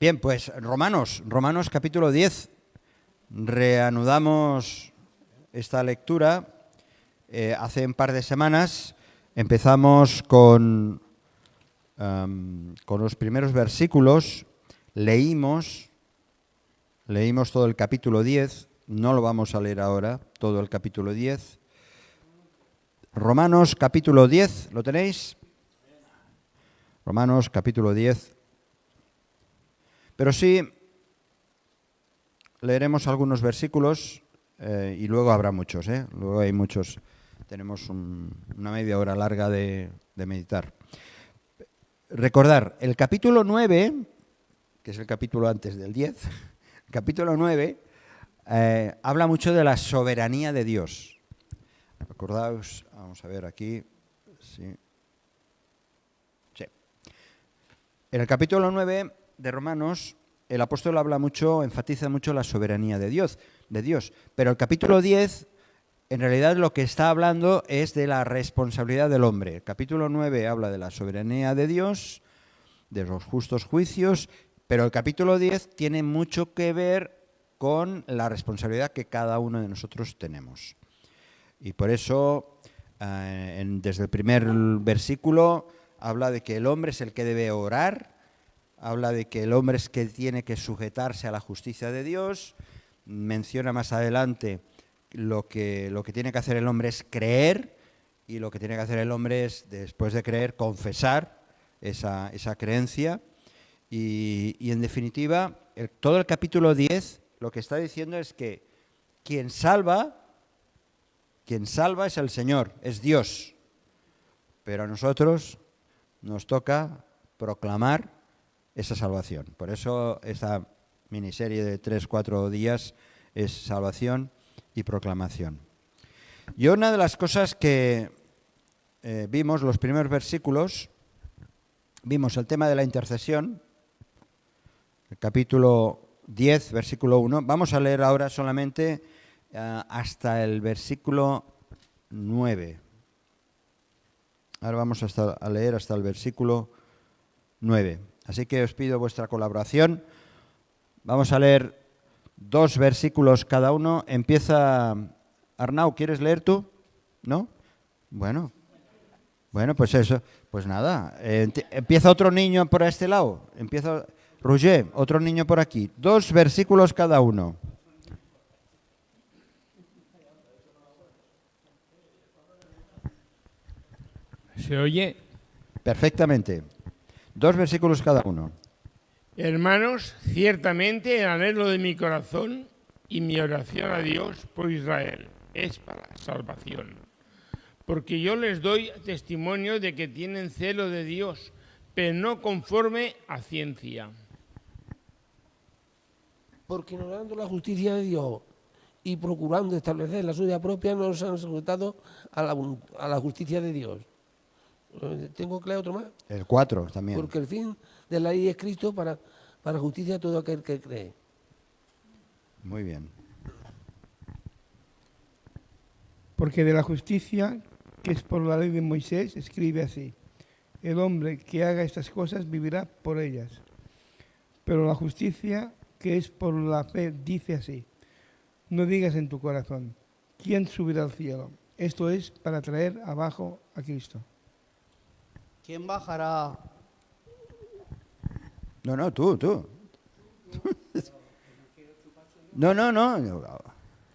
Bien, pues Romanos capítulo 10. Reanudamos esta lectura. Hace un par de semanas empezamos con los primeros versículos. Leímos todo el capítulo 10. No lo vamos a leer ahora, todo el capítulo 10. Romanos capítulo 10, ¿lo tenéis? Romanos capítulo 10. Pero sí, leeremos algunos versículos y luego habrá muchos, luego hay muchos. Tenemos una media hora larga de meditar. Recordar, el capítulo 9, que es el capítulo antes del 10, el capítulo 9 habla mucho de la soberanía de Dios. Acordaos, vamos a ver aquí. Sí. En el capítulo 9 de Romanos, el apóstol enfatiza mucho la soberanía de Dios. Pero el capítulo 10, en realidad lo que está hablando es de la responsabilidad del hombre. El capítulo 9 habla de la soberanía de Dios, de los justos juicios, pero el capítulo 10 tiene mucho que ver con la responsabilidad que cada uno de nosotros tenemos. Y por eso, desde el primer versículo, habla de que el hombre es el que debe orar, habla de que el hombre es que tiene que sujetarse a la justicia de Dios, menciona más adelante lo que tiene que hacer el hombre es creer, y lo que tiene que hacer el hombre es, después de creer, confesar esa creencia. Y en definitiva, todo el capítulo 10 lo que está diciendo es que quien salva es el Señor, es Dios. Pero a nosotros nos toca proclamar esa salvación. Por eso esta miniserie de 3-4 días es salvación y proclamación. Y una de las cosas que vimos, los primeros versículos, vimos el tema de la intercesión, el capítulo 10, versículo 1. Vamos a leer ahora solamente hasta el versículo 9. Ahora vamos a leer hasta el versículo 9. Así que os pido vuestra colaboración. Vamos a leer 2 versículos cada uno. Empieza Arnau, ¿quieres leer tú? ¿No? Bueno, pues eso. Pues nada, empieza otro niño por este lado. Empieza Roger, otro niño por aquí. 2 versículos cada uno. ¿Se oye? Perfectamente. 2 versículos cada uno. Hermanos, ciertamente el anhelo de mi corazón y mi oración a Dios por Israel es para salvación. Porque yo les doy testimonio de que tienen celo de Dios, pero no conforme a ciencia. Porque ignorando la justicia de Dios y procurando establecer la suya propia, no se han sujetado a la justicia de Dios. ¿Tengo que leer otro más? El 4 también. Porque el fin de la ley es Cristo para justicia a todo aquel que cree. Muy bien. Porque de la justicia, que es por la ley de Moisés, escribe así: el hombre que haga estas cosas vivirá por ellas. Pero la justicia, que es por la fe, dice así: no digas en tu corazón, ¿quién subirá al cielo? Esto es para traer abajo a Cristo. ¿Quién bajará? No, tú. No.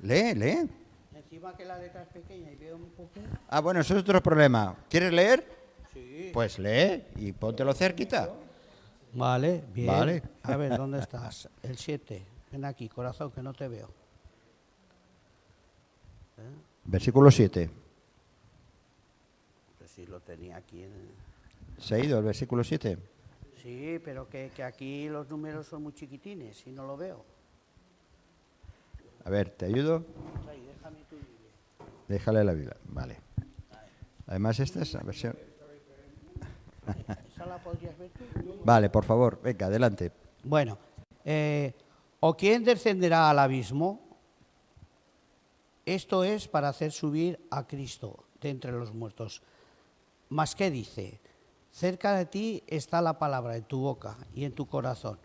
Lee. Encima que la letra es pequeña y veo un poco. Bueno, eso es otro problema. ¿Quieres leer? Sí. Pues lee y póntelo cerquita. Vale, bien. Vale. A ver, ¿dónde estás? El 7. Ven aquí, corazón, que no te veo. Versículo 7. Pues sí, lo tenía aquí. ¿Se ha ido el versículo 7? Sí, pero que aquí los números son muy chiquitines y no lo veo. A ver, ¿te ayudo? Ahí, déjame tu Biblia. Déjale la Biblia. Vale. Además, esta es la versión... ¿Esa la podrías ver tú? Vale, por favor, venga, adelante. Bueno, ¿o quién descenderá al abismo? Esto es para hacer subir a Cristo de entre los muertos. ¿Mas qué dice? Cerca de ti está la palabra en tu boca y en tu corazón.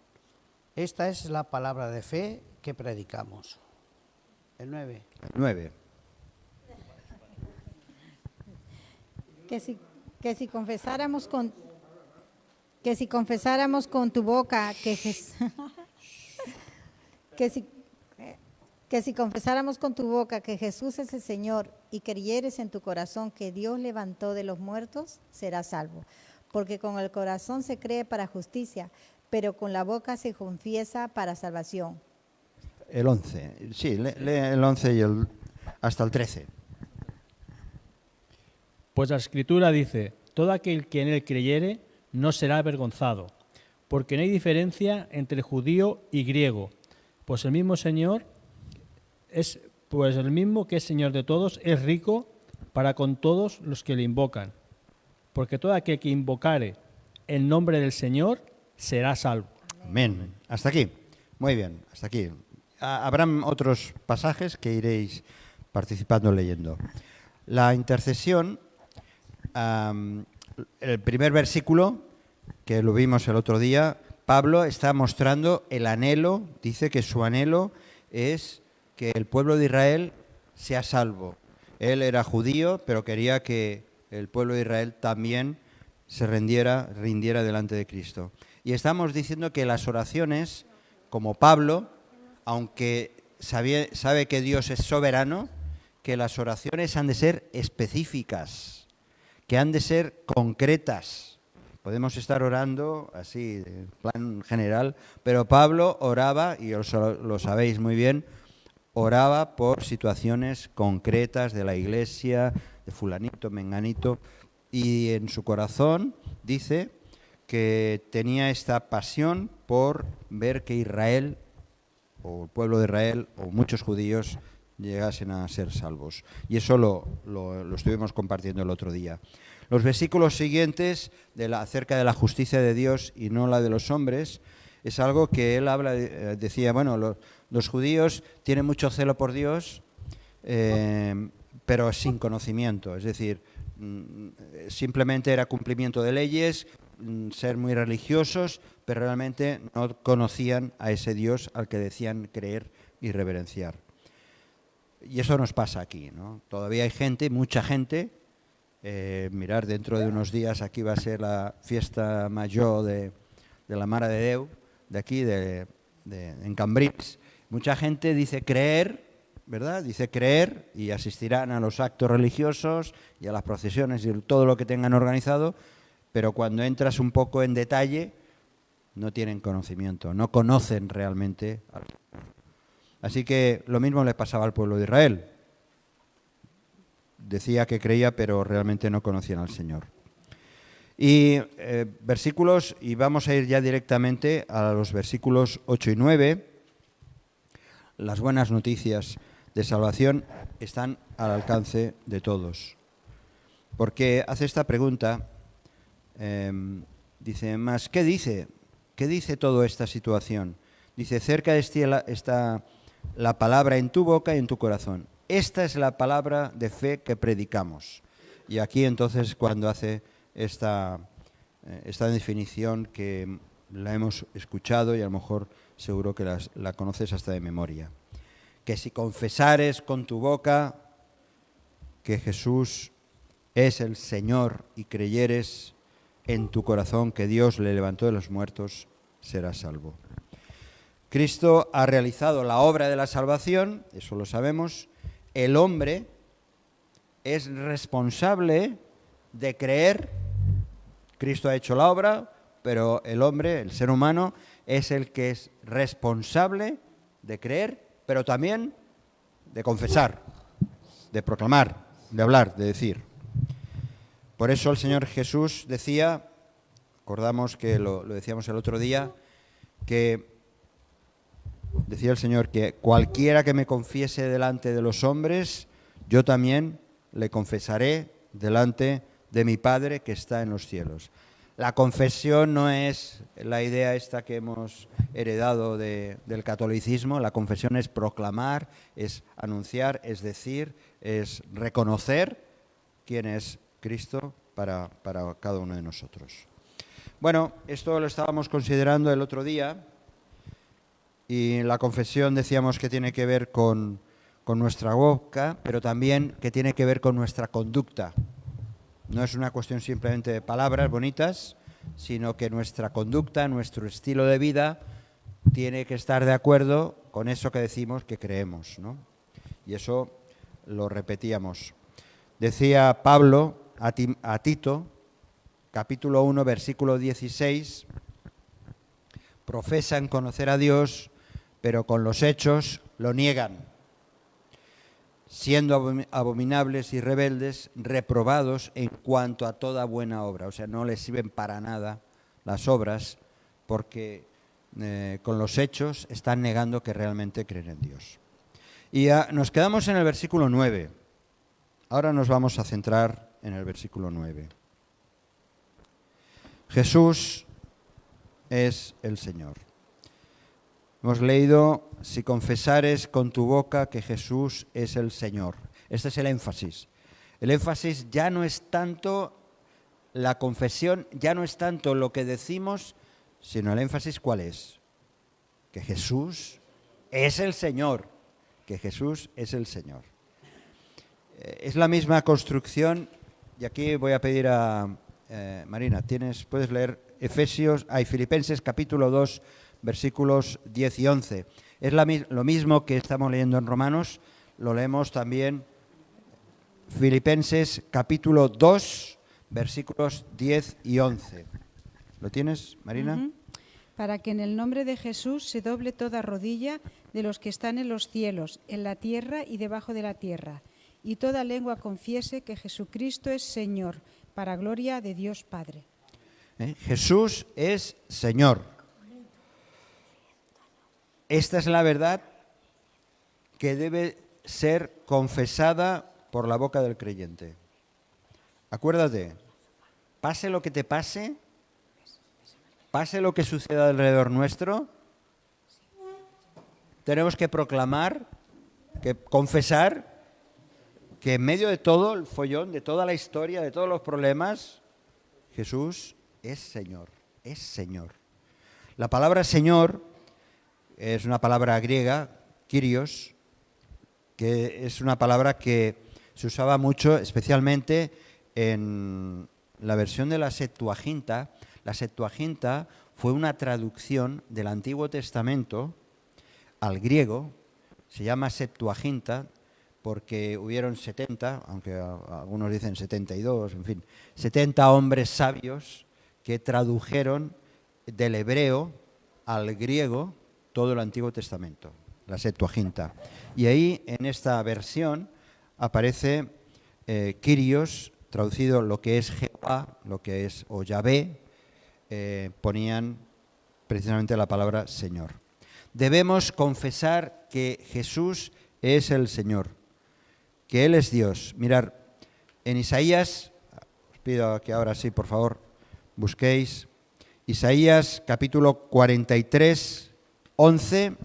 Esta es la palabra de fe que predicamos. El 9. 9. Que si confesáramos con tu boca que si confesáramos con tu boca que Jesús es el Señor y creyeres en tu corazón que Dios levantó de los muertos, serás salvo. Porque con el corazón se cree para justicia, pero con la boca se confiesa para salvación. El 11. Sí, lee el 11 y hasta el 13. Pues la Escritura dice, todo aquel que en él creyere no será avergonzado, porque no hay diferencia entre judío y griego, pues el mismo que es Señor de todos es rico para con todos los que le invocan, porque todo aquel que invocare el nombre del Señor será salvo. Amén. Hasta aquí. Muy bien, hasta aquí. Habrán otros pasajes que iréis participando leyendo. La intercesión, el primer versículo, que lo vimos el otro día, Pablo está mostrando el anhelo, dice que su anhelo es que el pueblo de Israel sea salvo. Él era judío, pero quería que el pueblo de Israel también se rindiera delante de Cristo. Y estamos diciendo que las oraciones, como Pablo, aunque sabe que Dios es soberano, que las oraciones han de ser específicas, que han de ser concretas. Podemos estar orando así, en plan general, pero Pablo oraba, y os lo sabéis muy bien, oraba por situaciones concretas de la iglesia, de fulanito, menganito, y en su corazón dice que tenía esta pasión por ver que Israel, o el pueblo de Israel, o muchos judíos, llegasen a ser salvos. Y eso lo estuvimos compartiendo el otro día. Los versículos siguientes acerca de la justicia de Dios y no la de los hombres, es algo que él decía, bueno, los judíos tienen mucho celo por Dios, pero sin conocimiento, es decir, simplemente era cumplimiento de leyes, ser muy religiosos, pero realmente no conocían a ese Dios al que decían creer y reverenciar. Y eso nos pasa aquí, ¿no? Todavía hay gente, mucha gente, mirar, dentro de unos días aquí va a ser la fiesta mayor de la Mare de Déu, de aquí, en Cambrils. Mucha gente dice creer, ¿verdad? Dice creer y asistirán a los actos religiosos y a las procesiones y todo lo que tengan organizado, pero cuando entras un poco en detalle, no tienen conocimiento, no conocen realmente al Señor. Así que lo mismo le pasaba al pueblo de Israel. Decía que creía, pero realmente no conocían al Señor. Y versículos, y vamos a ir ya directamente a los versículos 8 y 9. Las buenas noticias de salvación están al alcance de todos. Porque hace esta pregunta, dice, ¿más qué dice? ¿Qué dice toda esta situación? Dice, cerca de ti está la palabra en tu boca y en tu corazón. Esta es la palabra de fe que predicamos. Y aquí entonces cuando hace esta definición que la hemos escuchado y a lo mejor seguro que la conoces hasta de memoria. Que si confesares con tu boca que Jesús es el Señor y creyeres en tu corazón que Dios le levantó de los muertos, serás salvo. Cristo ha realizado la obra de la salvación, eso lo sabemos. El hombre es responsable de creer. Cristo ha hecho la obra, pero el hombre, el ser humano, es el que es responsable de creer, pero también de confesar, de proclamar, de hablar, de decir. Por eso el Señor Jesús decía, acordamos que lo decíamos el otro día, que decía el Señor que cualquiera que me confiese delante de los hombres, yo también le confesaré delante de mi Padre que está en los cielos. La confesión no es la idea esta que hemos heredado del catolicismo. La confesión es proclamar, es anunciar, es decir, es reconocer quién es Cristo para cada uno de nosotros. Bueno, esto lo estábamos considerando el otro día Y la confesión decíamos que tiene que ver con nuestra boca, pero también que tiene que ver con nuestra conducta. No es una cuestión simplemente de palabras bonitas, sino que nuestra conducta, nuestro estilo de vida, tiene que estar de acuerdo con eso que decimos que creemos, ¿no? Y eso lo repetíamos. Decía Pablo a Tito, capítulo 1, versículo 16, profesan conocer a Dios, pero con los hechos lo niegan, siendo abominables y rebeldes, reprobados en cuanto a toda buena obra. O sea, no les sirven para nada las obras, porque con los hechos están negando que realmente creen en Dios. Y nos quedamos en el versículo 9. Ahora nos vamos a centrar en el versículo 9. Jesús es el Señor. Hemos leído, si confesares con tu boca que Jesús es el Señor. Este es el énfasis. El énfasis ya no es tanto la confesión, ya no es tanto lo que decimos, sino el énfasis ¿cuál es? Que Jesús es el Señor. Que Jesús es el Señor. Es la misma construcción, y aquí voy a pedir a Marina, puedes leer Filipenses capítulo 2, versículos 10 y 11. Es lo mismo que estamos leyendo en Romanos, lo leemos también Filipenses capítulo 2, versículos 10 y 11. ¿Lo tienes, Marina? Uh-huh. Para que en el nombre de Jesús se doble toda rodilla de los que están en los cielos, en la tierra y debajo de la tierra, y toda lengua confiese que Jesucristo es Señor, para gloria de Dios Padre. Jesús es Señor. Esta es la verdad que debe ser confesada por la boca del creyente. Acuérdate, pase lo que te pase, pase lo que suceda alrededor nuestro, tenemos que proclamar, que confesar que en medio de todo el follón, de toda la historia, de todos los problemas, Jesús es Señor, es Señor. La palabra Señor es una palabra griega, Kyrios, que es una palabra que se usaba mucho, especialmente en la versión de la Septuaginta. La Septuaginta fue una traducción del Antiguo Testamento al griego, se llama Septuaginta porque hubieron 70, aunque algunos dicen 72, en fin, 70 hombres sabios que tradujeron del hebreo al griego todo el Antiguo Testamento, la Septuaginta. Y ahí, en esta versión, aparece Kyrios, traducido lo que es Jehová, lo que es o Yahvé, ponían precisamente la palabra Señor. Debemos confesar que Jesús es el Señor, que Él es Dios. Mirad, en Isaías, os pido que ahora sí, por favor, busquéis, Isaías capítulo 43, 11,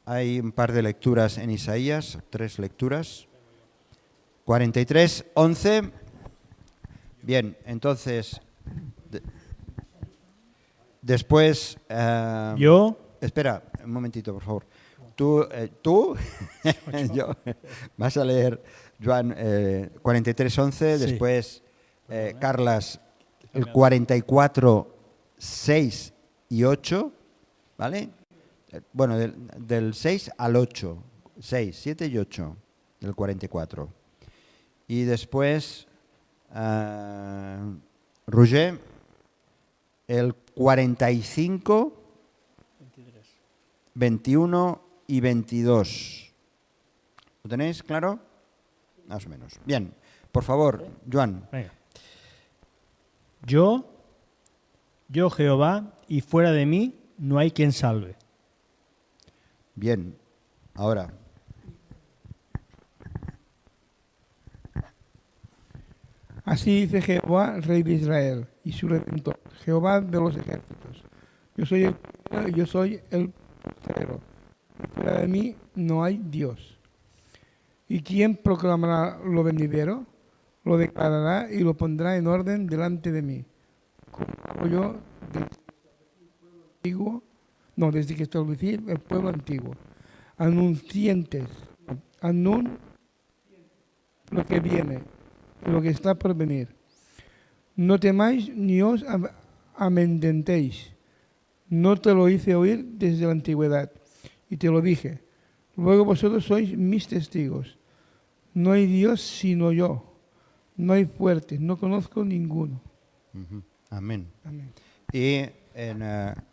hay un par de lecturas en Isaías, 3 lecturas, 43, 11, bien, entonces, después... Espera, un momentito, por favor. Tú yo, vas a leer, Joan, 43, 11, sí. Después, Carlas, el 44, 6 y 8, ¿vale? Bueno, del 6 al 8, 6, 7 y 8, del 44. Y después, Roger, el 45, 21 y 22. ¿Lo tenéis claro? Más o menos. Bien, por favor, Joan. Venga. Yo Jehová, y fuera de mí no hay quien salve. Bien, ahora. Así dice Jehová, Rey de Israel, y su Redentor, Jehová de los ejércitos. Yo soy el postrero, y fuera de mí no hay Dios. ¿Y quién proclamará lo venidero? Lo declarará y lo pondrá en orden delante de mí. Como hago yo del antiguo No, desde que establecí el pueblo antiguo. Anunciantes, lo que viene, lo que está por venir. No temáis ni os amedrentéis. No te lo hice oír desde la antigüedad, y te lo dije. Luego vosotros sois mis testigos. No hay Dios sino yo. No hay fuerte, no conozco ninguno. Amén. Amén. Y en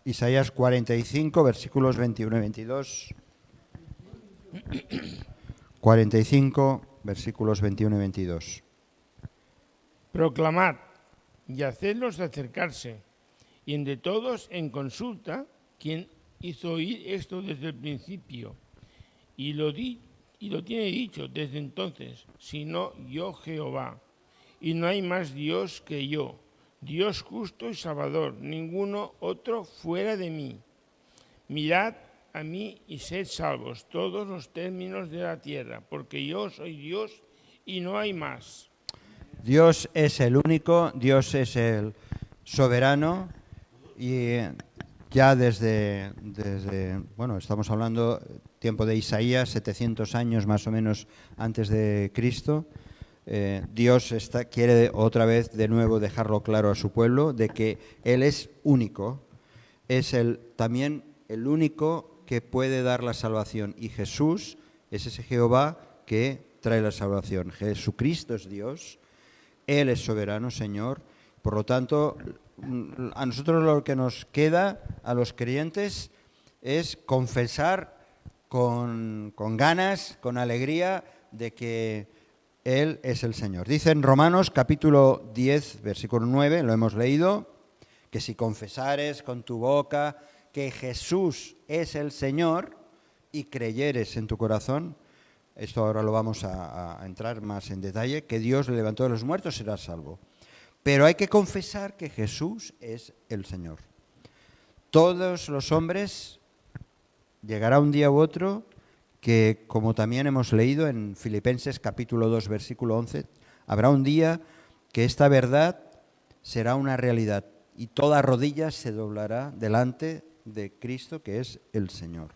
Isaías 45, versículos 21 y 22. 45, versículos 21 y 22. Proclamad y hacedlos acercarse, y entre todos en consulta quien hizo oír esto desde el principio, y lo tiene dicho desde entonces, sino yo Jehová, y no hay más Dios que yo, Dios justo y salvador, ninguno otro fuera de mí. Mirad a mí y sed salvos todos los términos de la tierra, porque yo soy Dios y no hay más. Dios es el único, Dios es el soberano, y ya desde bueno, estamos hablando tiempo de Isaías, 700 años más o menos antes de Cristo. Dios quiere otra vez de nuevo dejarlo claro a su pueblo de que Él es único, es también el único que puede dar la salvación, y Jesús es ese Jehová que trae la salvación. Jesucristo es Dios, Él es soberano, Señor. Por lo tanto, a nosotros lo que nos queda, a los creyentes, es confesar con ganas, con alegría, de que Él es el Señor. Dice en Romanos capítulo 10, versículo 9, lo hemos leído, que si confesares con tu boca que Jesús es el Señor y creyeres en tu corazón, esto ahora lo vamos a entrar más en detalle, que Dios le levantó de los muertos, serás salvo. Pero hay que confesar que Jesús es el Señor. Todos los hombres, llegará un día u otro, que como también hemos leído en Filipenses capítulo 2, versículo 11, habrá un día que esta verdad será una realidad y toda rodilla se doblará delante de Cristo, que es el Señor.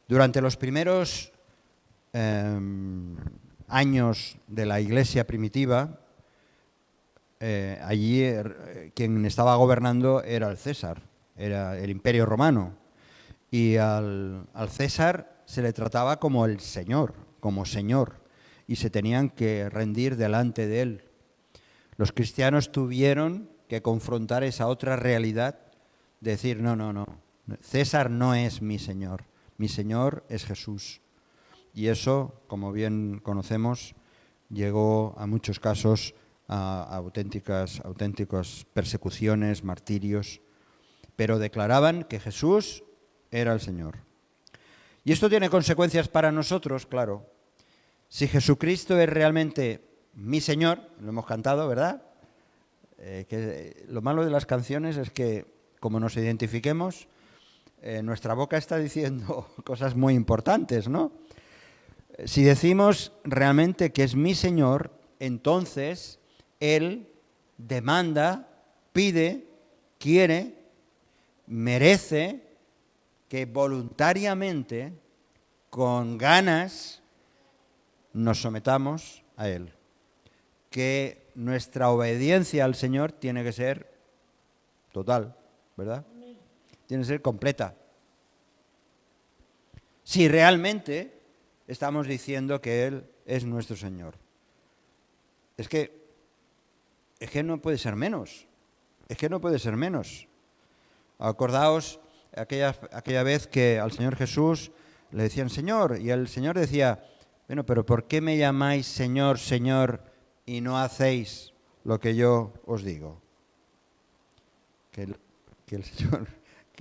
Durante los primeros años de la Iglesia primitiva, allí quien estaba gobernando era el César, era el Imperio Romano, y al César se le trataba como el Señor, como Señor, y se tenían que rendir delante de él. Los cristianos tuvieron que confrontar esa otra realidad, de decir, no, César no es mi Señor es Jesús. Y eso, como bien conocemos, llegó a muchos casos a auténticas persecuciones, martirios, pero declaraban que Jesús era el Señor. Y esto tiene consecuencias para nosotros, claro. Si Jesucristo es realmente mi Señor, lo hemos cantado, ¿verdad? Que lo malo de las canciones es que, como nos identifiquemos, nuestra boca está diciendo cosas muy importantes, ¿no? Si decimos realmente que es mi Señor, entonces Él demanda, pide, quiere, merece que voluntariamente, con ganas, nos sometamos a Él. Que nuestra obediencia al Señor tiene que ser total, ¿verdad? Tiene que ser completa. Si realmente estamos diciendo que Él es nuestro Señor. Es que no puede ser menos. Es que no puede ser menos. Acordaos aquella vez que al Señor Jesús le decían Señor, y el Señor decía, bueno, pero ¿por qué me llamáis Señor, Señor, y no hacéis lo que yo os digo? Que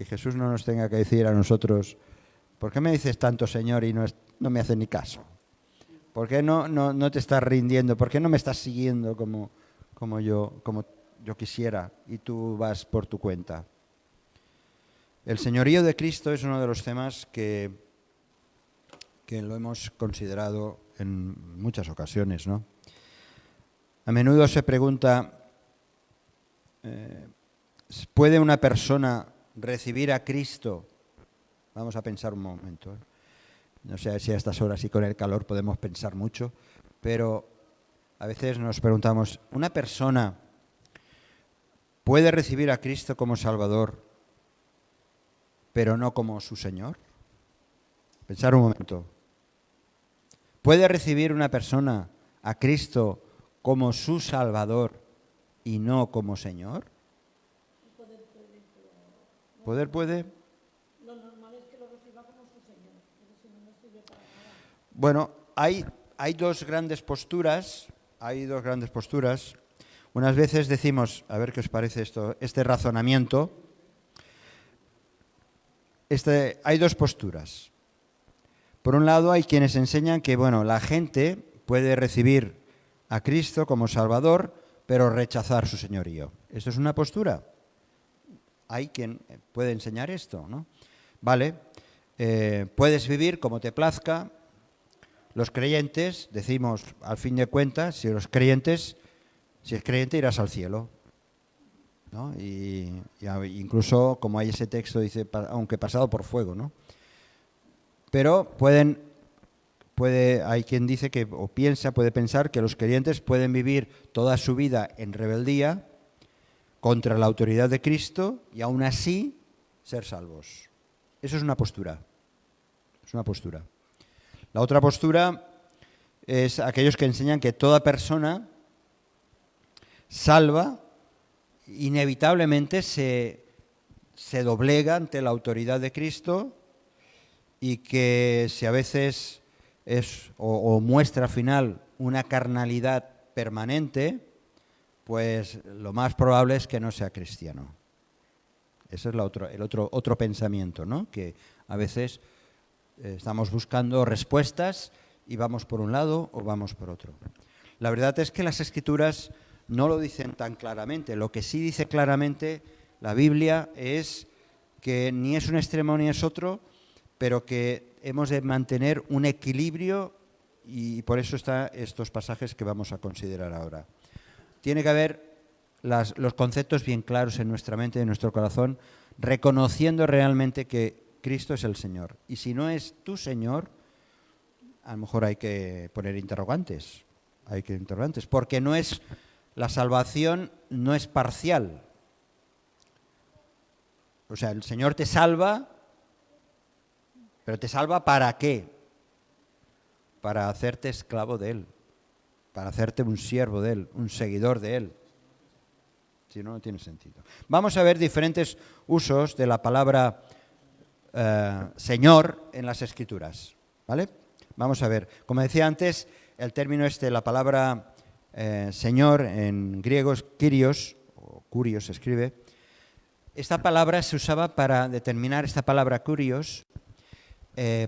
Jesús no nos tenga que decir a nosotros, ¿por qué me dices tanto Señor y no me haces ni caso? ¿Por qué no te estás rindiendo? ¿Por qué no me estás siguiendo como yo quisiera y tú vas por tu cuenta? El señorío de Cristo es uno de los temas que lo hemos considerado en muchas ocasiones, ¿no? A menudo se pregunta, ¿puede una persona recibir a Cristo, vamos a pensar un momento, no sé si a estas horas y con el calor podemos pensar mucho, pero a veces nos preguntamos, ¿una persona puede recibir a Cristo como Salvador, pero no como su Señor? Pensar un momento. ¿Puede recibir una persona a Cristo como su Salvador y no como Señor? ¿Poder puede? Lo normal es que lo reciba como su Señor. Bueno, hay dos grandes posturas. Hay dos grandes posturas. Unas veces decimos, a ver qué os parece este razonamiento. Hay dos posturas. Por un lado, hay quienes enseñan que, bueno, la gente puede recibir a Cristo como Salvador, pero rechazar su señorío. ¿Esto es una postura? Hay quien puede enseñar esto, ¿no? Vale, puedes vivir como te plazca. Los creyentes, decimos, al fin de cuentas, si es creyente irás al cielo, ¿no? Y incluso, como hay ese texto, dice, aunque pasado por fuego, ¿no? Pero hay quien dice que, o puede pensar que los creyentes pueden vivir toda su vida en rebeldía contra la autoridad de Cristo y aún así ser salvos. Eso es una postura. Es una postura. La otra postura es aquellos que enseñan que toda persona salva inevitablemente se doblega ante la autoridad de Cristo y que si a veces es o muestra al final una carnalidad permanente, pues lo más probable es que no sea cristiano. Ese es el otro pensamiento, ¿no? Que a veces estamos buscando respuestas y vamos por un lado o vamos por otro. La verdad es que las Escrituras no lo dicen tan claramente. Lo que sí dice claramente la Biblia es que ni es un extremo ni es otro, pero que hemos de mantener un equilibrio y por eso están estos pasajes que vamos a considerar ahora. Tiene que haber los conceptos bien claros en nuestra mente y en nuestro corazón, reconociendo realmente que Cristo es el Señor. Y si no es tu Señor, a lo mejor hay que poner interrogantes. Porque la salvación no es parcial. O sea, el Señor te salva, pero ¿te salva para qué? Para hacerte esclavo de Él, para hacerte un siervo de Él, un seguidor de Él. Si no, no tiene sentido. Vamos a ver diferentes usos de la palabra Señor en las Escrituras, ¿vale? Vamos a ver. Como decía antes, el término la palabra Señor en griego es Kyrios, o Kurios se escribe. Esta palabra se usaba para determinar, esta palabra Kyrios,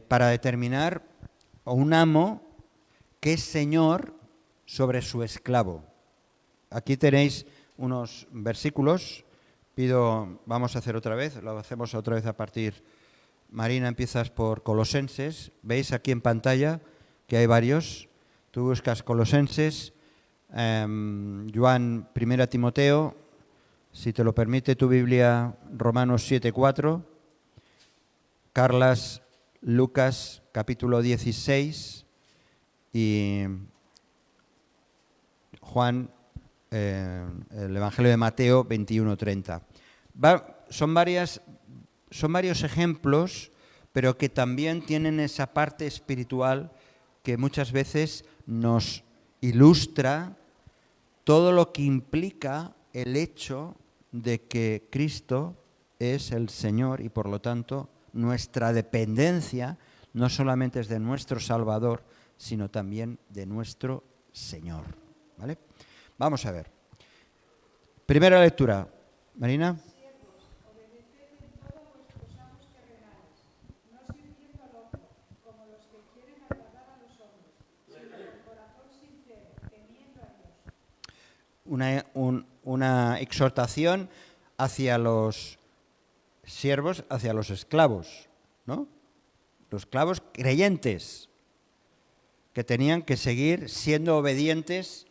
para determinar a un amo que es señor sobre su esclavo. Aquí tenéis unos versículos. Vamos a hacer otra vez, lo hacemos otra vez a partir. Marina, empiezas por Colosenses. Veis aquí en pantalla que hay varios. Tú buscas Colosenses, Juan, 1 Timoteo, si te lo permite tu Biblia, Romanos 7:4, Carlas, Lucas, capítulo 16 y Juan, el Evangelio de Mateo 21:30. Son varios ejemplos, pero que también tienen esa parte espiritual que muchas veces nos ilustra todo lo que implica el hecho de que Cristo es el Señor y por lo tanto nuestra dependencia no solamente es de nuestro Salvador, sino también de nuestro Señor. ¿Vale? Vamos a ver. Primera lectura. Marina. Una exhortación hacia los siervos, hacia los esclavos, ¿no? Los esclavos creyentes que tenían que seguir siendo obedientes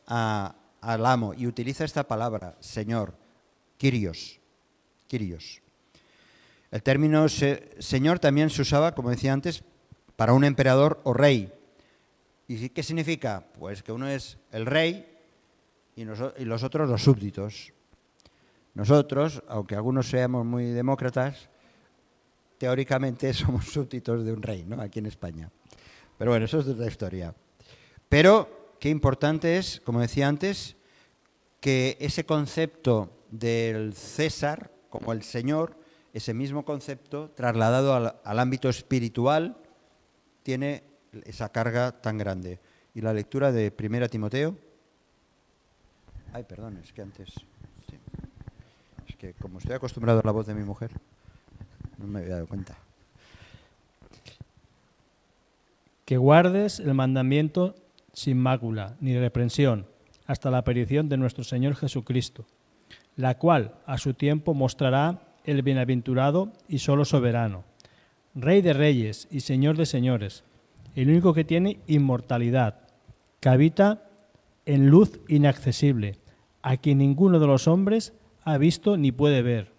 al amo. Y utiliza esta palabra, Señor, Kyrios. El término señor también se usaba, como decía antes, para un emperador o rey. ¿Y qué significa? Pues que uno es el rey y los otros los súbditos. Nosotros, aunque algunos seamos muy demócratas, teóricamente somos súbditos de un rey, ¿no? Aquí en España. Pero bueno, eso es otra historia. Pero qué importante es, como decía antes, que ese concepto del César como el Señor, ese mismo concepto trasladado al ámbito espiritual, tiene esa carga tan grande. Y la lectura de 1 Timoteo. Ay, perdón, es que antes. Sí. Es que como estoy acostumbrado a la voz de mi mujer, no me había dado cuenta. Que guardes el mandamiento sin mácula ni reprensión hasta la aparición de nuestro Señor Jesucristo, la cual a su tiempo mostrará el bienaventurado y solo soberano, Rey de reyes y Señor de señores, el único que tiene inmortalidad, que habita en luz inaccesible, a quien ninguno de los hombres ha visto ni puede ver,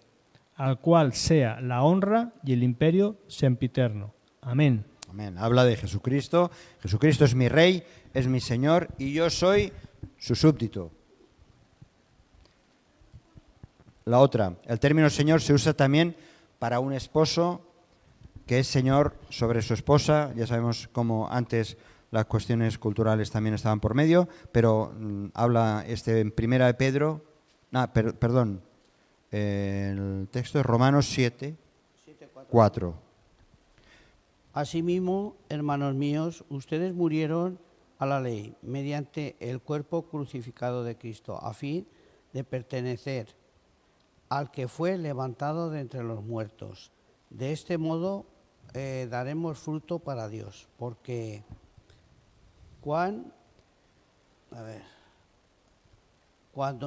al cual sea la honra y el imperio sempiterno. Amén. Amén. Habla de Jesucristo. Jesucristo es mi Rey, es mi Señor y yo soy su súbdito. La otra, el término Señor se usa también para un esposo que es Señor sobre su esposa. Ya sabemos cómo antes las cuestiones culturales también estaban por medio, pero habla en Primera de Pedro, el texto es Romanos 7, 4. Asimismo, hermanos míos, ustedes murieron a la ley mediante el cuerpo crucificado de Cristo, a fin de pertenecer al que fue levantado de entre los muertos. De este modo daremos fruto para Dios, porque cuando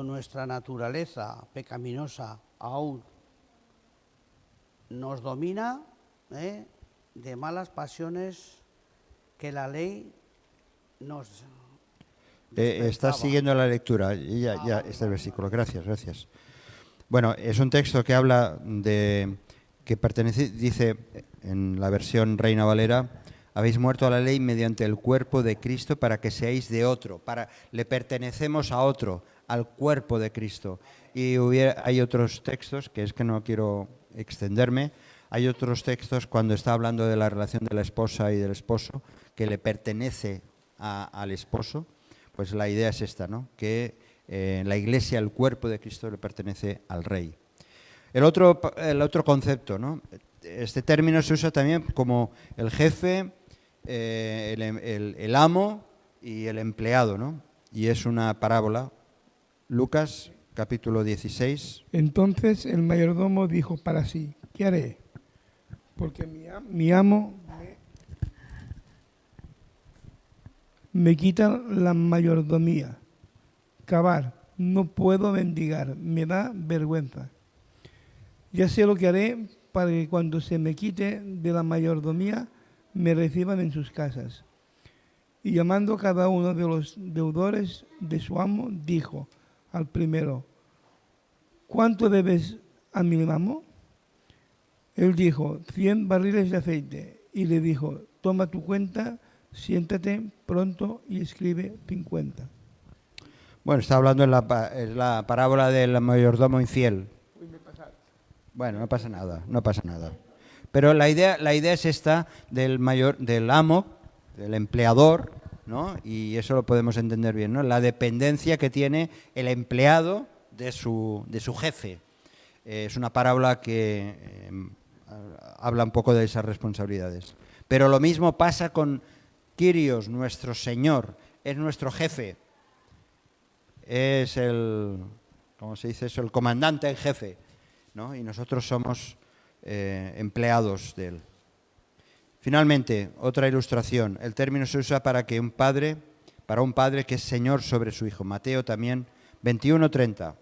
nuestra naturaleza pecaminosa aún nos domina, de malas pasiones que la ley nos Estás siguiendo la lectura, ya está el versículo. Gracias. Bueno, es un texto que habla de que pertenece, dice en la versión Reina Valera, habéis muerto a la ley mediante el cuerpo de Cristo para que seáis de otro, le pertenecemos a otro, al cuerpo de Cristo. Y hay otros textos, que es que no quiero extenderme, hay otros textos cuando está hablando de la relación de la esposa y del esposo, que le pertenece al esposo, pues la idea es esta, ¿no? Que la Iglesia, el cuerpo de Cristo, le pertenece al Rey. El otro concepto, ¿no? Este término se usa también como el jefe, el amo y el empleado, ¿no? Y es una parábola. Lucas, capítulo 16. Entonces el mayordomo dijo para sí, ¿qué haré? Porque mi amo me quita la mayordomía. Cavar, no puedo mendigar, me da vergüenza. Ya sé lo que haré para que cuando se me quite de la mayordomía me reciban en sus casas. Y llamando a cada uno de los deudores de su amo, dijo al primero, ¿cuánto debes a mi amo? Él dijo, 100 barriles de aceite. Y le dijo, toma tu cuenta, siéntate pronto y escribe 50. Bueno, está hablando en la parábola del mayordomo infiel. Bueno, no pasa nada. Pero la idea es esta del amo, del empleador, ¿no? Y eso lo podemos entender bien, ¿no? La dependencia que tiene el empleado de su jefe. Es una parábola que habla un poco de esas responsabilidades. Pero lo mismo pasa con Kyrios, nuestro Señor, es nuestro jefe. Es ¿cómo se dice eso? El comandante en jefe, ¿no? Y nosotros somos empleados de él. Finalmente, otra ilustración. El término se usa para un padre que es señor sobre su hijo. Mateo también, 21:30.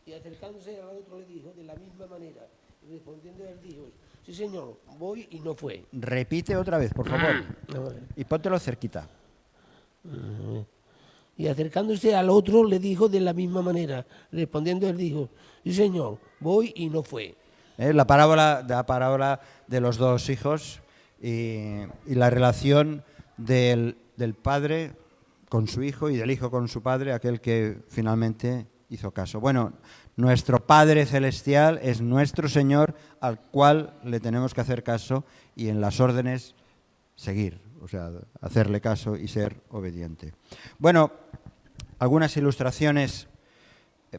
Y acercándose al otro le dijo de la misma manera. Y respondiendo él dijo, sí señor, voy y no fue. Repite otra vez, por favor. Y póntelo cerquita. Y acercándose al otro le dijo de la misma manera. Respondiendo él dijo, sí señor, voy y no fue. La parábola de los dos hijos y la relación del padre con su hijo y del hijo con su padre, aquel que finalmente hizo caso. Bueno, nuestro Padre Celestial es nuestro Señor al cual le tenemos que hacer caso y en las órdenes seguir, o sea, hacerle caso y ser obediente. Bueno, algunas ilustraciones.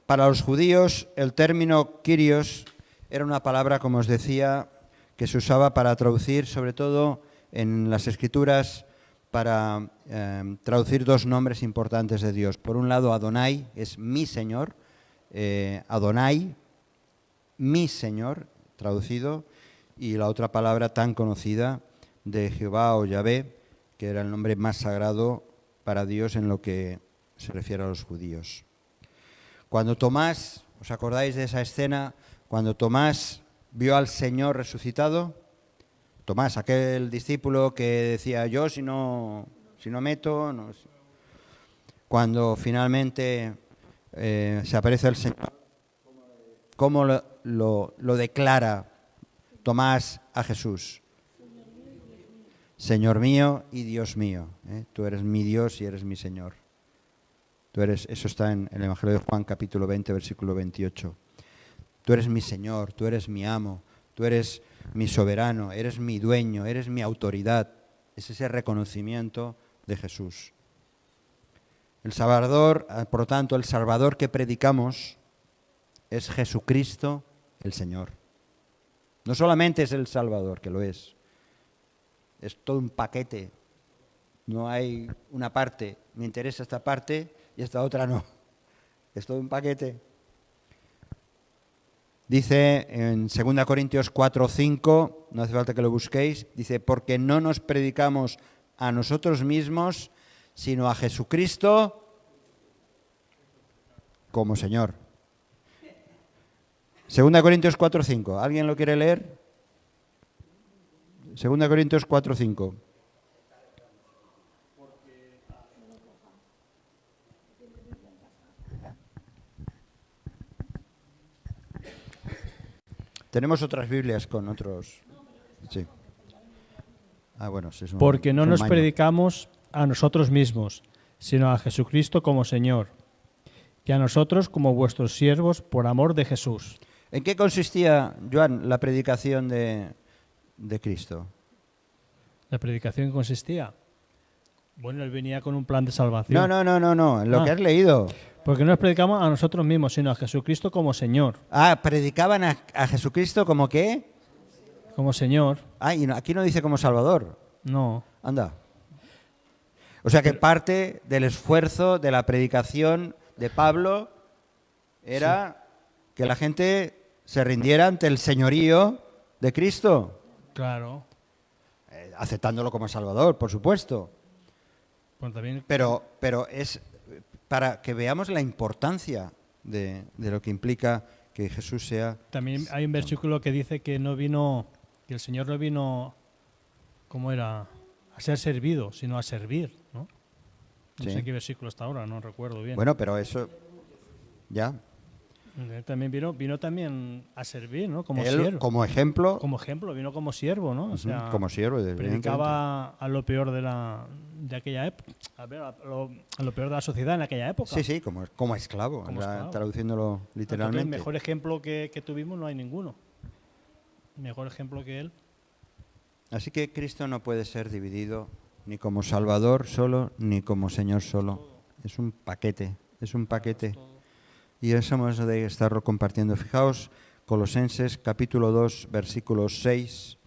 Para los judíos el término Kyrios era una palabra, como os decía, que se usaba para traducir, sobre todo en las Escrituras, para traducir dos nombres importantes de Dios. Por un lado, Adonai es mi Señor, Adonai, mi Señor, traducido, y la otra palabra tan conocida de Jehová o Yahvé, que era el nombre más sagrado para Dios en lo que se refiere a los judíos. Cuando Tomás, ¿os acordáis de esa escena? Cuando Tomás vio al Señor resucitado, Tomás, aquel discípulo que decía, yo si no meto... No. Cuando finalmente se aparece el Señor, ¿cómo lo declara Tomás a Jesús? Señor mío y Dios mío. Tú eres mi Dios y eres mi Señor. Eso está en el Evangelio de Juan, capítulo 20, versículo 28. Tú eres mi Señor, tú eres mi amo, tú eres mi soberano, eres mi dueño, eres mi autoridad. Es ese reconocimiento de Jesús. El Salvador, por lo tanto, el Salvador que predicamos es Jesucristo el Señor. No solamente es el Salvador, que lo es todo un paquete. No hay una parte, me interesa esta parte y esta otra no. Es todo un paquete. Dice en 2 Corintios 4:5, no hace falta que lo busquéis, dice, porque no nos predicamos a nosotros mismos, sino a Jesucristo como Señor. 2 Corintios 4:5, ¿alguien lo quiere leer? 2 Corintios 4:5. Tenemos otras Biblias con otros... Sí. Bueno, porque no nos predicamos a nosotros mismos, sino a Jesucristo como Señor, y a nosotros como vuestros siervos por amor de Jesús. ¿En qué consistía, Joan, la predicación de Cristo? ¿La predicación consistía? Bueno, él venía con un plan de salvación. No, en lo que has leído. Porque no nos predicamos a nosotros mismos, sino a Jesucristo como Señor. Predicaban a Jesucristo como ¿qué? Como Señor. Y aquí no dice como Salvador. No. Anda. O sea que parte del esfuerzo de la predicación de Pablo era que la gente se rindiera ante el señorío de Cristo. Claro. Aceptándolo como Salvador, por supuesto. Bueno, también... Pero es para que veamos la importancia de lo que implica que Jesús sea... También hay un versículo que dice que el Señor no vino, ¿cómo era? A ser servido, sino a servir, ¿no? No sé qué versículo está ahora, no recuerdo bien. Bueno, pero eso... Ya. También vino también a servir, ¿no? Como Él, siervo. como ejemplo... Como ejemplo, vino como siervo, ¿no? O sea, como siervo. Predicaba a lo peor de aquella época, a lo peor de la sociedad en aquella época. Sí, como esclavo, traduciéndolo literalmente. El mejor ejemplo que tuvimos no hay ninguno. Mejor ejemplo que él. Así que Cristo no puede ser dividido ni como Salvador solo, ni como Señor solo. Es un paquete, Y eso hemos de estarlo compartiendo. Fijaos, Colosenses capítulo 2, versículo 6.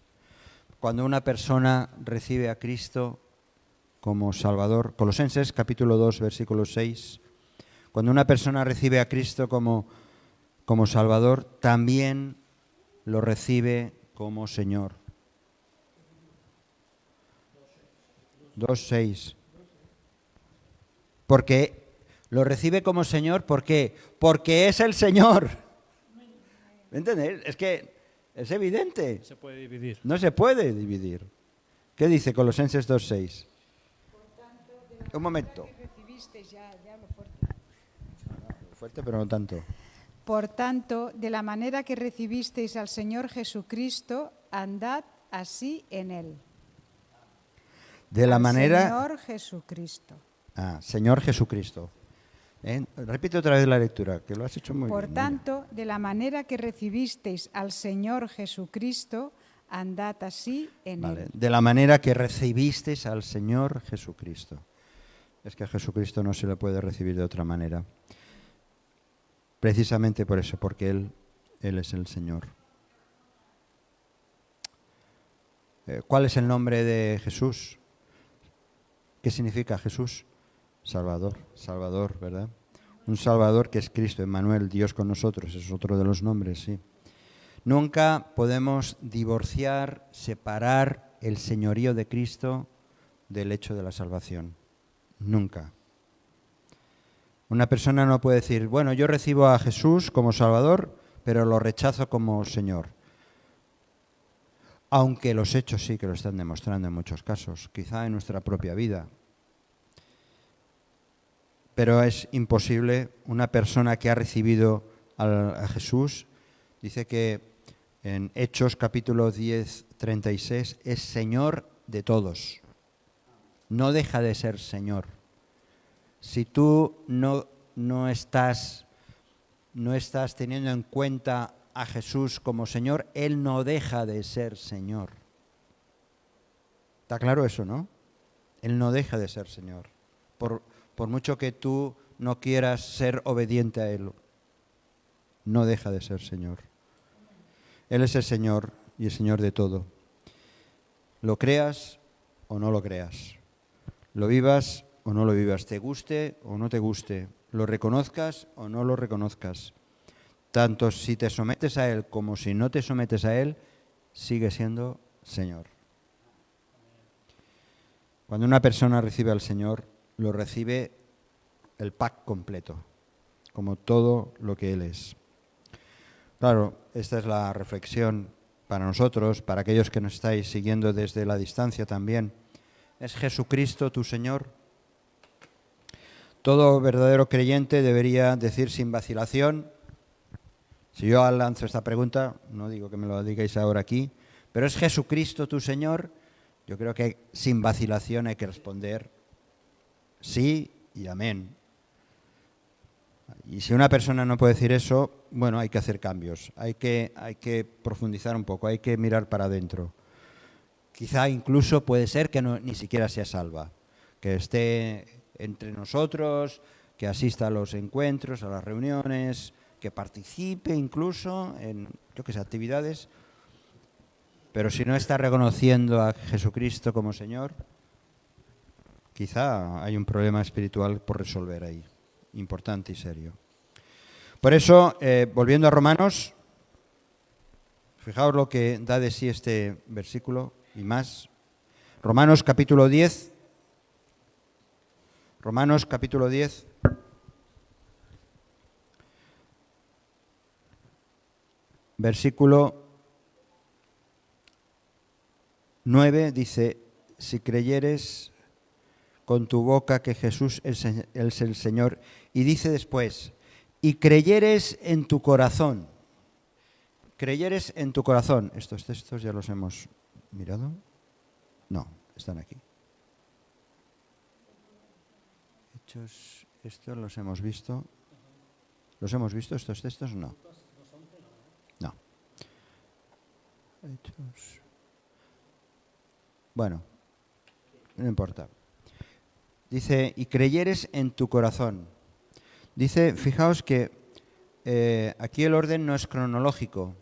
Cuando una persona recibe a Cristo como Salvador, Colosenses capítulo 2, versículo 6. Cuando una persona recibe a Cristo como Salvador, también lo recibe como Señor. 2:6. Porque lo recibe como Señor, ¿por qué? Porque es el Señor. ¿Me entiendes? Es que es evidente. No se puede dividir. No se puede dividir. ¿Qué dice Colosenses 2:6? Un momento. Fuerte, pero no tanto. Por tanto, de la manera que recibisteis al Señor Jesucristo, andad así en Él. De la Al manera... Señor Jesucristo. Señor Jesucristo. Repite otra vez la lectura, que lo has hecho muy Por bien. tanto, de la manera que recibisteis al Señor Jesucristo, andad así en Vale, Él. de la manera que recibisteis al Señor Jesucristo. Es que a Jesucristo no se le puede recibir de otra manera. Precisamente por eso, porque Él es el Señor. ¿Cuál es el nombre de Jesús? ¿Qué significa Jesús? Salvador, Salvador, ¿verdad? Un Salvador que es Cristo, Emmanuel, Dios con nosotros, es otro de los nombres, sí. Nunca podemos divorciar, separar el señorío de Cristo del hecho de la salvación. Nunca. Una persona no puede decir, bueno, yo recibo a Jesús como Salvador, pero lo rechazo como Señor. Aunque los hechos sí que lo están demostrando en muchos casos, quizá en nuestra propia vida. Pero es imposible, una persona que ha recibido a Jesús, dice que en Hechos capítulo 10, 36, es Señor de todos. No deja de ser Señor. Si tú no estás teniendo en cuenta a Jesús como Señor, Él no deja de ser Señor. ¿Está claro eso, no? Él no deja de ser Señor. Por mucho que tú no quieras ser obediente a Él, no deja de ser Señor. Él es el Señor y el Señor de todo. Lo creas o no lo creas. Lo vivas o no lo vivas. Te guste o no te guste. Lo reconozcas o no lo reconozcas. Tanto si te sometes a Él como si no te sometes a Él, sigue siendo Señor. Cuando una persona recibe al Señor, lo recibe el pack completo, como todo lo que Él es. Claro, esta es la reflexión para nosotros, para aquellos que nos estáis siguiendo desde la distancia también. ¿Es Jesucristo tu Señor? Todo verdadero creyente debería decir sin vacilación, si yo lanzo esta pregunta, no digo que me lo digáis ahora aquí, pero ¿es Jesucristo tu Señor? Yo creo que sin vacilación hay que responder sí y amén. Y si una persona no puede decir eso, bueno, hay que hacer cambios, hay que profundizar un poco, hay que mirar para adentro. Quizá incluso puede ser que ni siquiera sea salva, que esté entre nosotros, que asista a los encuentros, a las reuniones, que participe incluso en, actividades, pero si no está reconociendo a Jesucristo como Señor, quizá hay un problema espiritual por resolver ahí, importante y serio. Por eso, volviendo a Romanos, fijaos lo que da de sí este versículo y más. Romanos capítulo 10. Romanos capítulo 10. Versículo 9 dice, si creyeres con tu boca que Jesús es el Señor, y dice después, y creyeres en tu corazón. Creyeres en tu corazón. Estos textos ya los hemos mirado. No, están aquí. Hechos, estos los hemos visto. ¿Los hemos visto estos textos? No. No. Hechos. Bueno, no importa. Dice, y creyeres en tu corazón. Dice, fijaos que aquí el orden no es cronológico,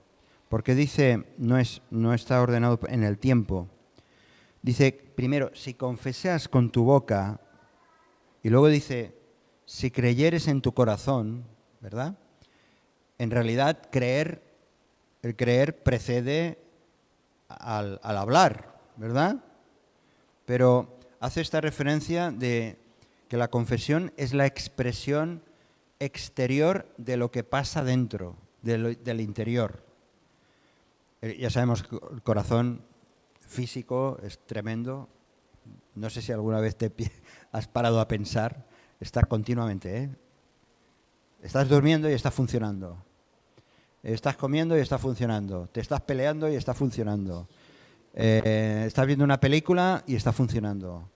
porque dice, no está ordenado en el tiempo. Dice, primero, si confesas con tu boca, y luego dice, si creyeres en tu corazón, ¿verdad? En realidad, el creer precede al hablar, ¿verdad? Pero hace esta referencia de que la confesión es la expresión exterior de lo que pasa dentro, del interior. Ya sabemos que el corazón físico es tremendo. No sé si alguna vez te has parado a pensar. Está continuamente, ¿eh? Estás durmiendo y está funcionando. Estás comiendo y está funcionando. Te estás peleando y está funcionando. Estás viendo una película y está funcionando.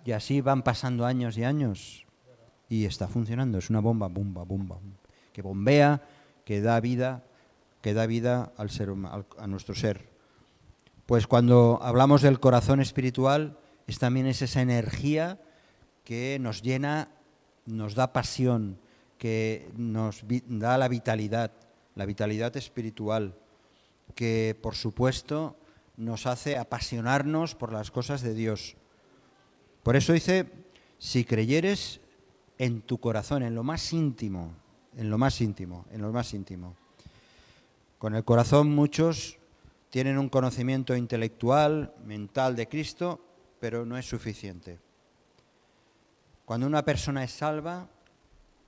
Y así van pasando años y años. Y está funcionando. Es una bomba, que bombea, que da vida al ser, a nuestro ser. Pues cuando hablamos del corazón espiritual, también es esa energía que nos llena, nos da pasión, que nos da la vitalidad espiritual, que por supuesto nos hace apasionarnos por las cosas de Dios. Por eso dice, si creyeres en tu corazón, en lo más íntimo. Con el corazón muchos tienen un conocimiento intelectual, mental de Cristo, pero no es suficiente. Cuando una persona es salva,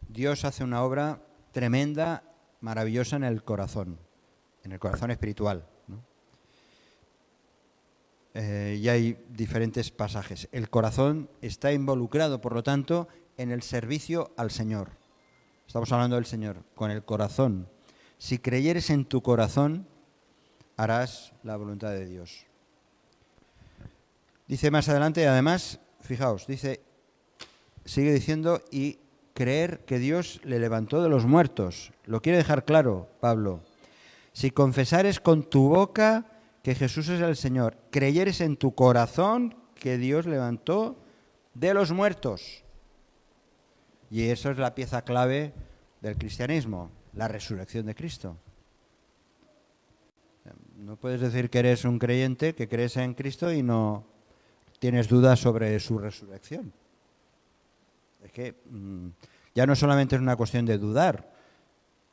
Dios hace una obra tremenda, maravillosa en el corazón espiritual, ¿no? Y hay diferentes pasajes. El corazón está involucrado, por lo tanto, en el servicio al Señor. Estamos hablando del Señor, con el corazón. Si creyeres en tu corazón, harás la voluntad de Dios. Dice más adelante, además, fijaos, sigue diciendo, y creer que Dios le levantó de los muertos. Lo quiere dejar claro Pablo. Si confesares con tu boca que Jesús es el Señor, creyeres en tu corazón que Dios levantó de los muertos. Y eso es la pieza clave del cristianismo, la resurrección de Cristo. No puedes decir que eres un creyente, que crees en Cristo y no tienes dudas sobre su resurrección. Es que ya no solamente es una cuestión de dudar,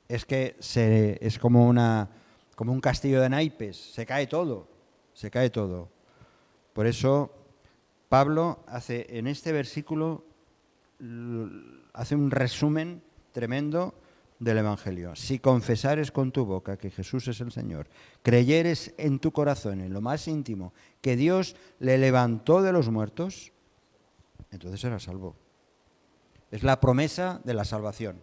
es que es como un castillo de naipes, se cae todo. Por eso Pablo hace en este versículo hace un resumen tremendo del Evangelio. Si confesares con tu boca que Jesús es el Señor, creyeres en tu corazón, en lo más íntimo, que Dios le levantó de los muertos, entonces serás salvo. Es la promesa de la salvación.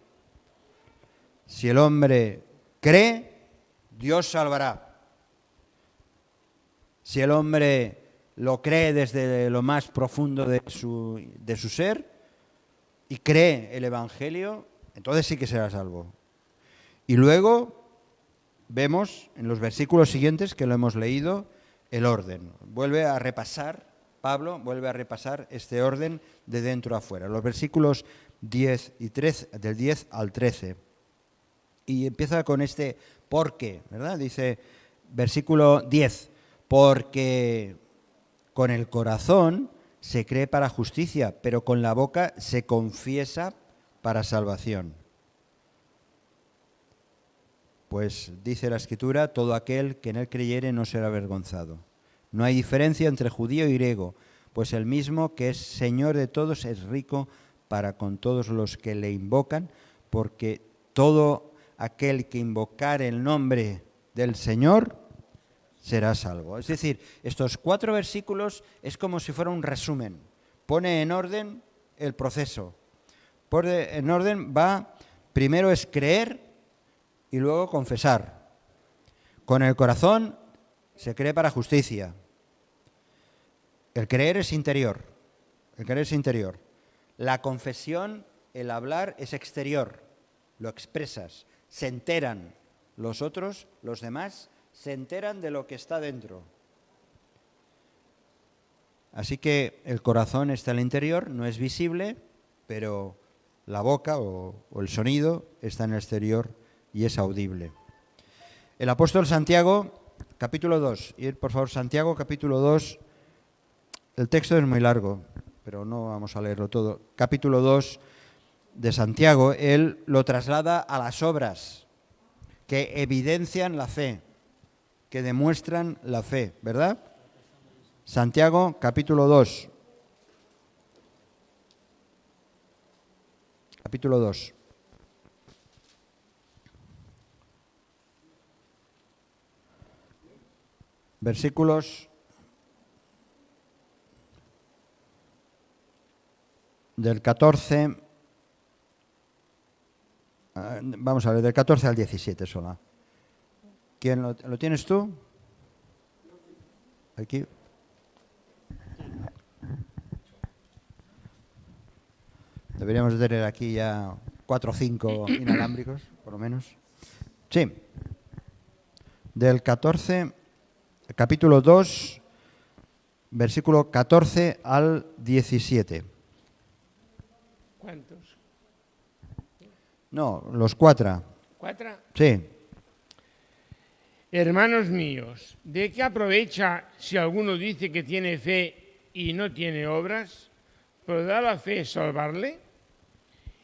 Si el hombre cree, Dios salvará. Si el hombre lo cree desde lo más profundo de su ser y cree el Evangelio, entonces sí que será salvo. Y luego vemos en los versículos siguientes que lo hemos leído el orden. Pablo vuelve a repasar este orden de dentro a fuera. Los versículos 10 y 13, del 10 al 13. Y empieza con este porque, ¿verdad? Dice, versículo 10, porque con el corazón se cree para justicia, pero con la boca se confiesa para salvación. Pues dice la Escritura, todo aquel que en él creyere no será avergonzado. No hay diferencia entre judío y griego, pues el mismo que es Señor de todos es rico para con todos los que le invocan, porque todo aquel que invocare el nombre del Señor será salvo. Es decir, estos 4 versículos es como si fuera un resumen. Pone en orden el proceso. En orden primero es creer y luego confesar. Con el corazón se cree para justicia. El creer es interior. La confesión, el hablar, es exterior. Lo expresas. Se enteran los otros, los demás, se enteran de lo que está dentro. Así que el corazón está en el interior, no es visible, pero la boca o el sonido está en el exterior y es audible. El apóstol Santiago, capítulo 2. Ir, por favor, Santiago, capítulo 2. El texto es muy largo, pero no vamos a leerlo todo. Capítulo 2 de Santiago, él lo traslada a las obras que evidencian la fe, que demuestran la fe, ¿verdad? Santiago, capítulo 2. Capítulo 2. Versículos del 14, vamos a ver, del 14 al 17 solo. ¿Quién lo tienes tú? Aquí. Deberíamos tener aquí ya 4 o 5 inalámbricos, por lo menos. Sí. Del 14, capítulo 2, versículo 14 al 17. ¿Cuántos? No, los 4. ¿4? Sí. Hermanos míos, ¿de qué aprovecha si alguno dice que tiene fe y no tiene obras? ¿Podrá la fe salvarle?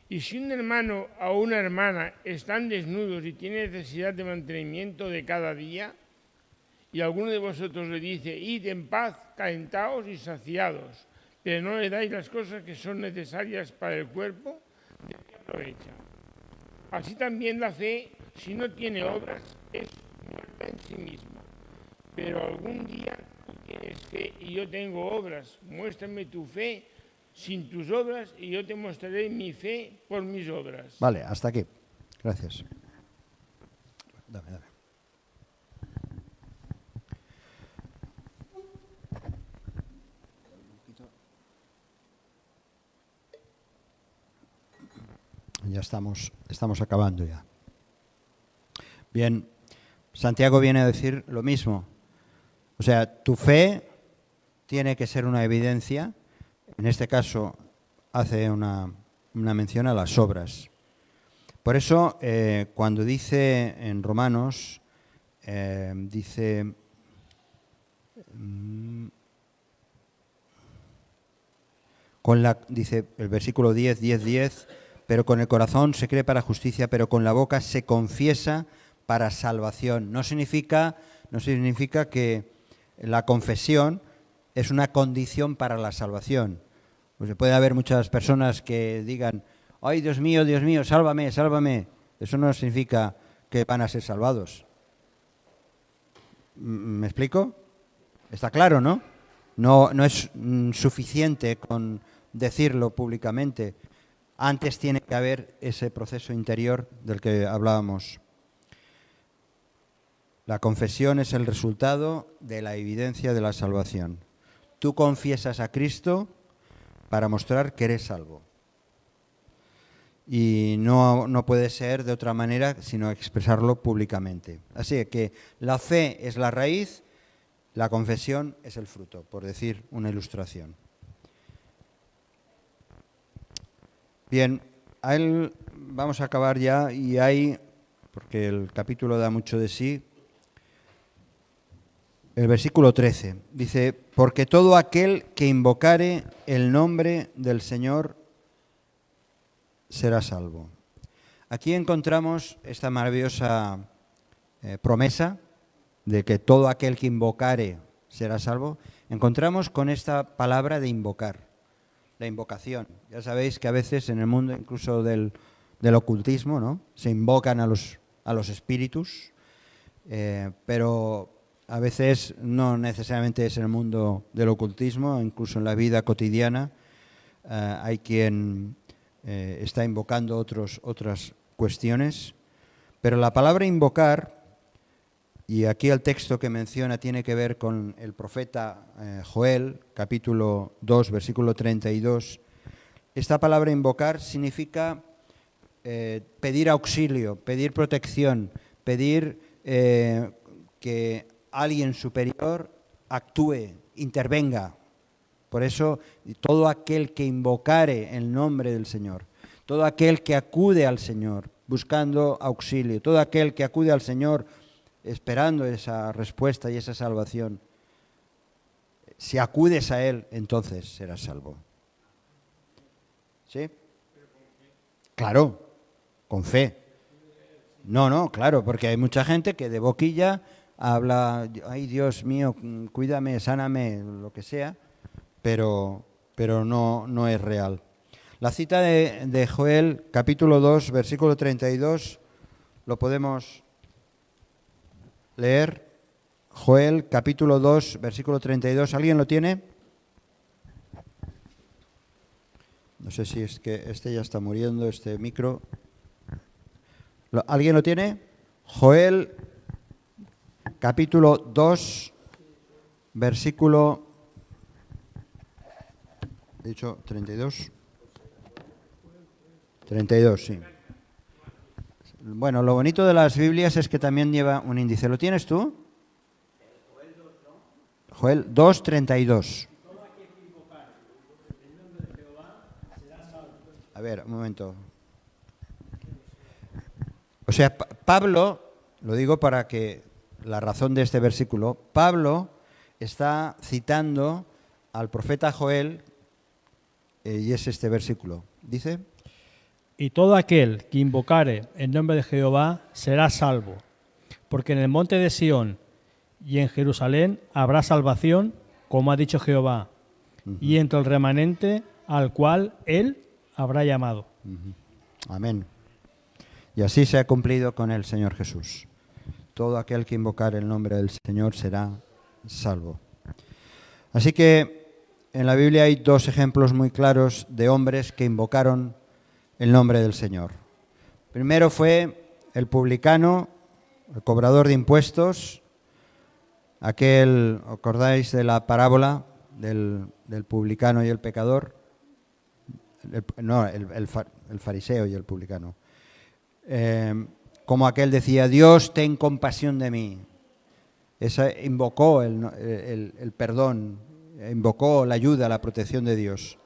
Y si un hermano o una hermana están desnudos y tienen necesidad de mantenimiento de cada día, y alguno de vosotros le dice, id en paz, calentaos y saciados, pero no le dais las cosas que son necesarias para el cuerpo, ¿de qué aprovecha? Así también la fe, si no tiene obras, es muerta en sí misma. Pero algún día tú tienes fe y yo tengo obras. Muéstrame tu fe sin tus obras y yo te mostraré mi fe por mis obras. Vale, hasta aquí. Gracias. Dame. Ya estamos acabando ya. Bien, Santiago viene a decir lo mismo. O sea, tu fe tiene que ser una evidencia. En este caso hace una mención a las obras. Por eso, cuando dice en Romanos, dice el versículo 10, pero con el corazón se cree para justicia, pero con la boca se confiesa para salvación. No significa que la confesión es una condición para la salvación. Pues puede haber muchas personas que digan, ¡ay, Dios mío, sálvame, sálvame! Eso no significa que van a ser salvados. ¿Me explico? Está claro, ¿no? No es suficiente con decirlo públicamente. Antes tiene que haber ese proceso interior del que hablábamos. La confesión es el resultado de la evidencia de la salvación. Tú confiesas a Cristo para mostrar que eres salvo. Y no puede ser de otra manera sino expresarlo públicamente. Así que la fe es la raíz, la confesión es el fruto, por decir una ilustración. Bien, vamos a acabar ya y porque el capítulo da mucho de sí, el versículo 13 dice, porque todo aquel que invocare el nombre del Señor será salvo. Aquí encontramos esta maravillosa promesa de que todo aquel que invocare será salvo. Encontramos con esta palabra de invocar. La invocación. Ya sabéis que a veces en el mundo incluso del ocultismo, ¿no? Se invocan a los espíritus, pero a veces no necesariamente es en el mundo del ocultismo, incluso en la vida cotidiana hay quien está invocando otras cuestiones, pero la palabra invocar, y aquí el texto que menciona tiene que ver con el profeta Joel, capítulo 2, versículo 32. Esta palabra invocar significa pedir auxilio, pedir protección, pedir que alguien superior actúe, intervenga. Por eso, todo aquel que invocare el nombre del Señor, todo aquel que acude al Señor buscando auxilio, todo aquel que acude al Señor esperando esa respuesta y esa salvación, si acudes a Él, entonces serás salvo. ¿Sí? Claro, con fe. No, claro, porque hay mucha gente que de boquilla habla, ay Dios mío, cuídame, sáname, lo que sea, pero no es real. La cita de Joel, capítulo 2, versículo 32, lo podemos leer. Joel, capítulo 2, versículo 32. ¿Alguien lo tiene? No sé si es que este ya está muriendo, este micro. ¿Alguien lo tiene? Joel, capítulo 2, versículo... ¿He dicho 32? 32, sí. Bueno, lo bonito de las Biblias es que también lleva un índice. ¿Lo tienes tú? Joel 2:32. A ver, un momento. O sea, Pablo, lo digo para que la razón de este versículo, Pablo está citando al profeta Joel, y es este versículo. Dice: Y todo aquel que invocare el nombre de Jehová será salvo, porque en el monte de Sión y en Jerusalén habrá salvación, como ha dicho Jehová, y entre el remanente al cual él habrá llamado. Amén. Y así se ha cumplido con el Señor Jesús. Todo aquel que invocar el nombre del Señor será salvo. Así que en la Biblia hay dos ejemplos muy claros de hombres que invocaron el nombre del Señor. Primero fue el publicano, el cobrador de impuestos, aquel, ¿acordáis de la parábola del publicano y el pecador? El fariseo y el publicano. Como aquel decía: Dios, ten compasión de mí. Invocó el perdón, invocó la ayuda, la protección de Dios.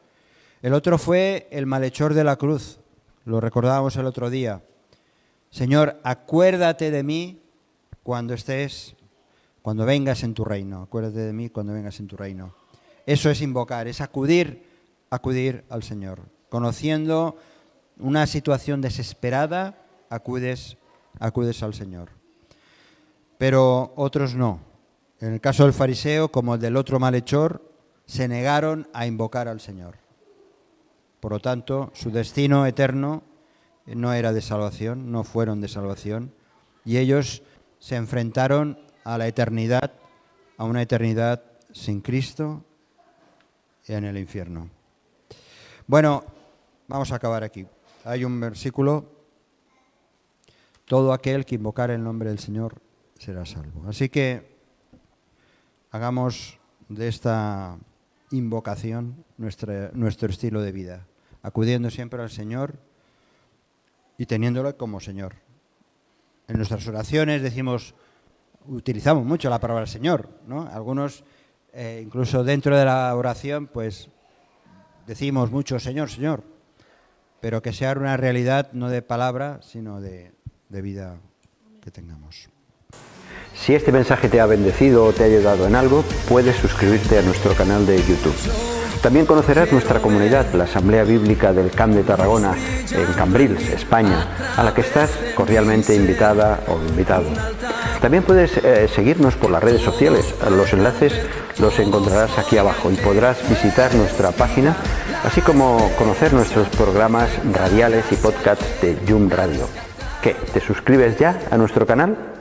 El otro fue el malhechor de la cruz, lo recordábamos el otro día. Señor, acuérdate de mí cuando vengas en tu reino. Acuérdate de mí cuando vengas en tu reino. Eso es invocar, es acudir al Señor. Conociendo una situación desesperada, acudes al Señor. Pero otros no. En el caso del fariseo, como el del otro malhechor, se negaron a invocar al Señor. Por lo tanto, su destino eterno no era de salvación, no fueron de salvación, y ellos se enfrentaron a la eternidad, a una eternidad sin Cristo en el infierno. Bueno, vamos a acabar aquí. Hay un versículo: todo aquel que invocar el nombre del Señor será salvo. Así que hagamos de esta invocación nuestro estilo de vida, acudiendo siempre al Señor y teniéndolo como Señor. En nuestras oraciones utilizamos mucho la palabra Señor, ¿no? Algunos, incluso dentro de la oración, pues decimos mucho Señor, Señor, pero que sea una realidad no de palabra, sino de vida que tengamos. Si este mensaje te ha bendecido o te ha ayudado en algo, puedes suscribirte a nuestro canal de YouTube. También conocerás nuestra comunidad, la Asamblea Bíblica del Camp de Tarragona, en Cambrils, España, a la que estás cordialmente invitada o invitado. También puedes seguirnos por las redes sociales. Los enlaces los encontrarás aquí abajo y podrás visitar nuestra página, así como conocer nuestros programas radiales y podcasts de Yum Radio. ¿Qué? ¿Te suscribes ya a nuestro canal?